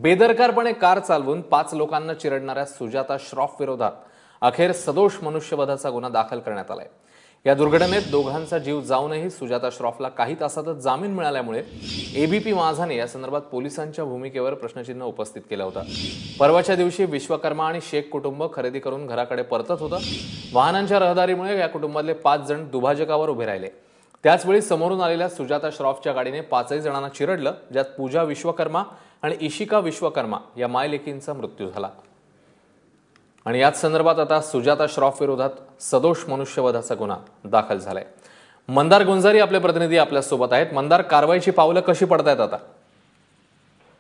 बेदरकारपणे car चालवून 5 लोकांना चिरडणाऱ्या सुजाता श्रॉफ विरोधात अखेर सदोष मनुष्यवधाचा गुन्हा दाखल करण्यात आलाय। या दुर्घटनेत दोघांचा जीव जाऊनही सुजाता श्रॉफला काही तासातच जामीन मिळाल्यामुळे एबीपी माझाने या संदर्भात पोलिसांच्या भूमिकेवर प्रश्नचिन्ह उपस्थित केलं होतं। परवाच्या दिवशी विश्वकर्मा आणि शेख कुटुंब खरेदी करून घराकडे परतत होतं। वाहनांच्या रहदारीमुळे या कुटुंबातले 5 जण दुभाजकावर उभे राहिले। त्याचवेळी समोरून आलेल्या सुजाता श्रॉफच्या गाडीने 5 जणांना चिरडलं, ज्यात पूजा विश्वकर्मा आणि इशिका विश्वकर्मा या मायलेकींचा मृत्यू झाला। आणि याच संदर्भात आता सुजाता श्रॉफ विरोधात सदोष मनुष्यवधाचा गुन्हा दाखल झालाय। मंदार गुंजारी आपले प्रतिनिधी आपल्या सोबत आहेत। मंदार, कारवाईची पावलं कशी पडतायत आता?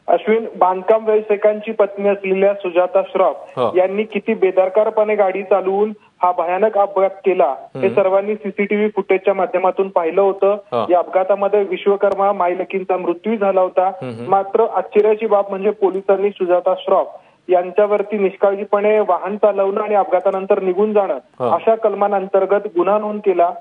अश्विन, बांधकाम व्यावसायिकांची पत्नी असलेल्या सुजाता श्रॉफ यांनी किती बेदरकारपणे गाडी चालवून हा भयानक अपघात केला हे सर्वांनी सीसीटीव्ही फुटेजच्या माध्यमातून पाहिलं होतं। या अपघातामध्ये विश्वकर्मा मायलेकींचा मृत्यू झाला होता। मात्र आश्चर्याची बाब म्हणजे पोलिसांनी सुजाता श्रॉफ यांच्यावरती निष्काळजीपणे वाहन चालवणं आणि अपघातानंतर निघून जाणं अशा कलमांअंतर्गत गुन्हा नोंद केला।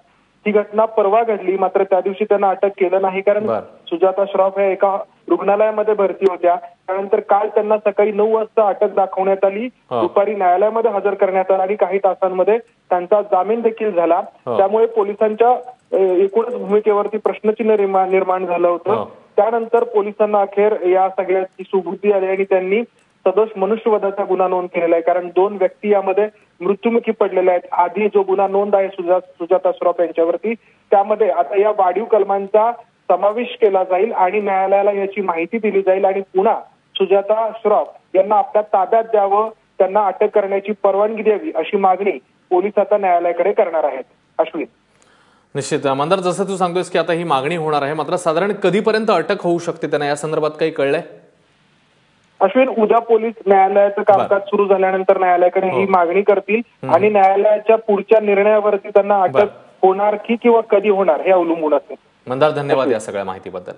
ही घटना परवा घडली, मात्र त्या दिवशी त्यांना अटक केलं नाही, कारण सुजाता श्रॉफ हे एका रुग्णालयामध्ये भरती होत्या। त्यानंतर काल त्यांना सकाळी 9 वाजता अटक दाखवण्यात आली, दुपारी न्यायालयामध्ये हजर करण्यात आला आणि काही तासांमध्ये त्यांचा जामीन देखील झाला। त्यामुळे पोलिसांच्या एकूणच भूमिकेवरती प्रश्नचिन्ह निर्माण झालं होतं। त्यानंतर पोलिसांना अखेर या सगळ्याची सुबुद्धी आली आणि त्यांनी सदोष मनुष्यवधाचा गुन्हा नोंद केलेला आहे, कारण 2 व्यक्ती यामध्ये मृत्युमुखी पडलेल्या आहेत। आधी जो गुन्हा नोंद आहे सुजाता श्रॉफ यांच्यावरती, त्यामध्ये आता या वाढीव कलमांचा समावेश केला जाईल आणि न्यायालयाला याची माहिती दिली जाईल आणि पुन्हा सुजाता श्रॉफ यांना आपल्या ताब्यात द्यावं, त्यांना अटक करण्याची परवानगी द्यावी अशी मागणी पोलीस आता न्यायालयाकडे करणार आहेत। अश्विन, निश्चित मंदार, जसं तू सांगतोयस की आता ही मागणी होणार आहे, मात्र साधारण कधीपर्यंत अटक होऊ शकते त्यांना, या संदर्भात काही कळलंय? अश्विन, उद्या पोलीस न्यायालयाचं कामकाज सुरू झाल्यानंतर न्यायालयाकडे ही मागणी करतील आणि न्यायालयाच्या पुढच्या निर्णयावरती त्यांना अटक होणार की किंवा कधी होणार हे अवलंबून असेल। मंदार, धन्यवाद या सगळ्या माहितीबद्दल।